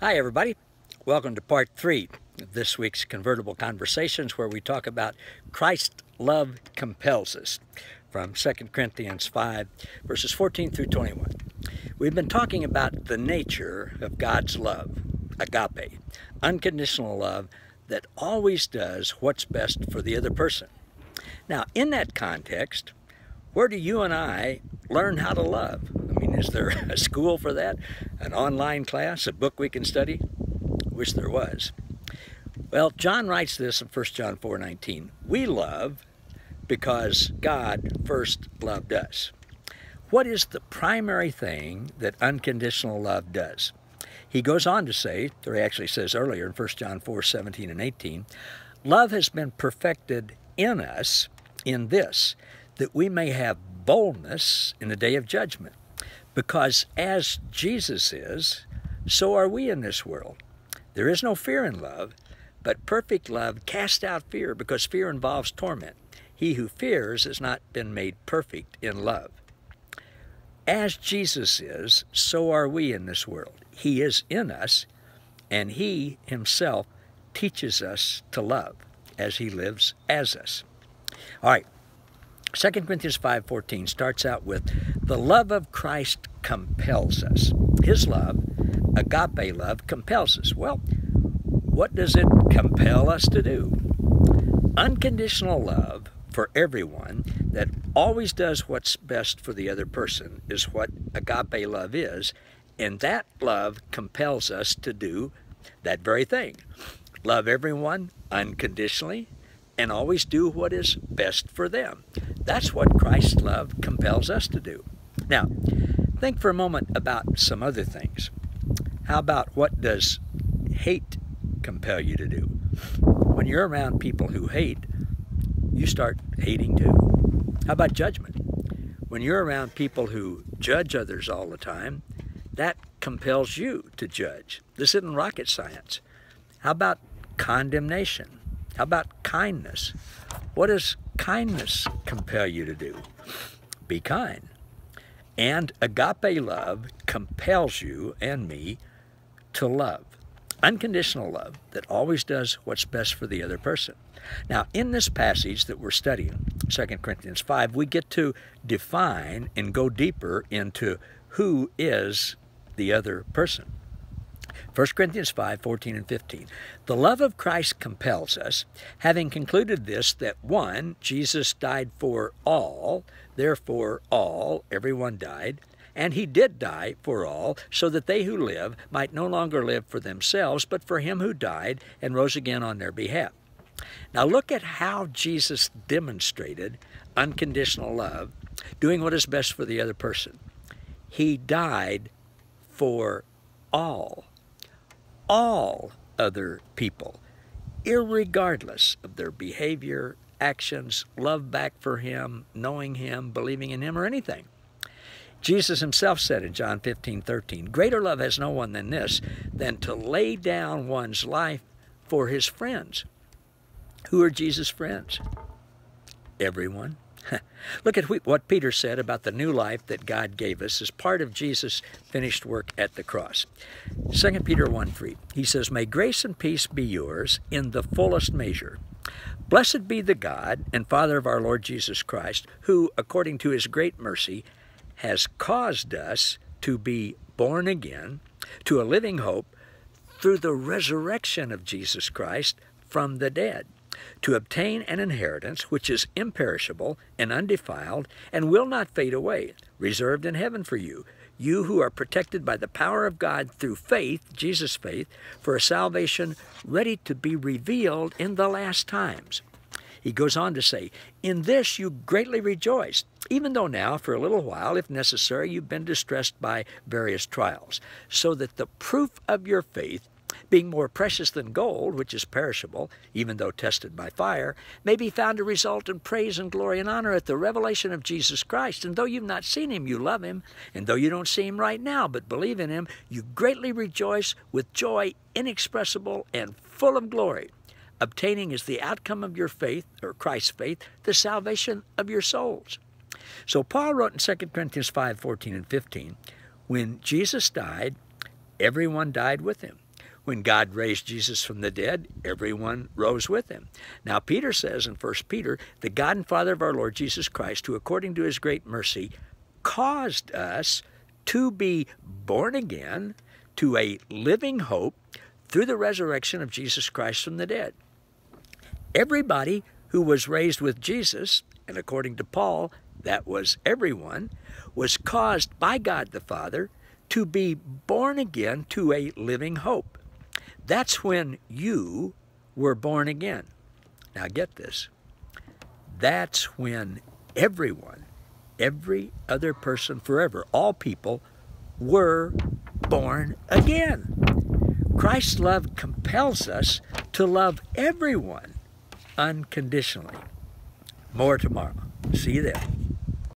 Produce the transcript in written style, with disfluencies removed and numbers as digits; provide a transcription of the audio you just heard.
Hi, everybody. Welcome to part 3 of this week's Convertible Conversations, where we talk about Christ's love compels us, from 2 Corinthians 5, verses 14 through 21. We've been talking about the nature of God's love, agape, unconditional love that always does what's best for the other person. Now, in that context, where do you and I learn how to love? I mean, is there a school for that? An online class? A book we can study? Wish there was. Well, John writes this in 1 John 4:19. We love because God first loved us. What is the primary thing that unconditional love does? He goes on to say, or he actually says earlier in 1 John 4:17 and 18, love has been perfected in us in this, that we may have boldness in the day of judgment. Because as Jesus is, so are we in this world. There is no fear in love, but perfect love casts out fear, because fear involves torment. He who fears has not been made perfect in love. As Jesus is, so are we in this world. He is in us, and he himself teaches us to love as he lives as us. All right. 2 Corinthians 5:14 starts out with, the love of Christ compels us. His love, agape love, compels us. Well, what does it compel us to do? Unconditional love for everyone that always does what's best for the other person is what agape love is, and that love compels us to do that very thing. Love everyone unconditionally and always do what is best for them. That's what Christ's love compels us to do. Now, think for a moment about some other things. How about, what does hate compel you to do? When you're around people who hate, you start hating too. How about judgment? When you're around people who judge others all the time, that compels you to judge. This isn't rocket science. How about condemnation? How about kindness? What does kindness compel you to do? Be kind. And agape love compels you and me to love. Unconditional love that always does what's best for the other person. Now, in this passage that we're studying, 2 Corinthians 5, we get to define and go deeper into who is the other person. 1 Corinthians 5:14 and 15. The love of Christ compels us, having concluded this, that one, Jesus died for all, therefore all, everyone died, and he did die for all, so that they who live might no longer live for themselves, but for him who died and rose again on their behalf. Now look at how Jesus demonstrated unconditional love, doing what is best for the other person. He died for all other people, irregardless of their behavior, actions, love back for him, knowing him, believing in him, or anything. Jesus himself said in John 15:13, greater love has no one than this, than to lay down one's life for his friends. Who are Jesus' friends? Everyone. Look at what Peter said about the new life that God gave us as part of Jesus' finished work at the cross. 2 Peter 1:3, he says, may grace and peace be yours in the fullest measure. Blessed be the God and Father of our Lord Jesus Christ, who, according to his great mercy, has caused us to be born again to a living hope through the resurrection of Jesus Christ from the dead, to obtain an inheritance which is imperishable and undefiled and will not fade away, reserved in heaven for you, you who are protected by the power of God through faith, Jesus' faith, for a salvation ready to be revealed in the last times. He goes on to say, in this you greatly rejoice, even though now, for a little while, if necessary, you've been distressed by various trials, so that the proof of your faith, being more precious than gold, which is perishable, even though tested by fire, may be found to result in praise and glory and honor at the revelation of Jesus Christ. And though you've not seen him, you love him. And though you don't see him right now, but believe in him, you greatly rejoice with joy inexpressible and full of glory, obtaining as the outcome of your faith, or Christ's faith, the salvation of your souls. So Paul wrote in 2 Corinthians 5:14 and 15, when Jesus died, everyone died with him. When God raised Jesus from the dead, everyone rose with him. Now, Peter says in 1 Peter, the God and Father of our Lord Jesus Christ, who according to his great mercy caused us to be born again to a living hope through the resurrection of Jesus Christ from the dead. Everybody who was raised with Jesus, and according to Paul, that was everyone, was caused by God the Father to be born again to a living hope. That's when you were born again. Now get this. That's when everyone, every other person forever, all people, were born again. Christ's love compels us to love everyone unconditionally. More tomorrow. See you then.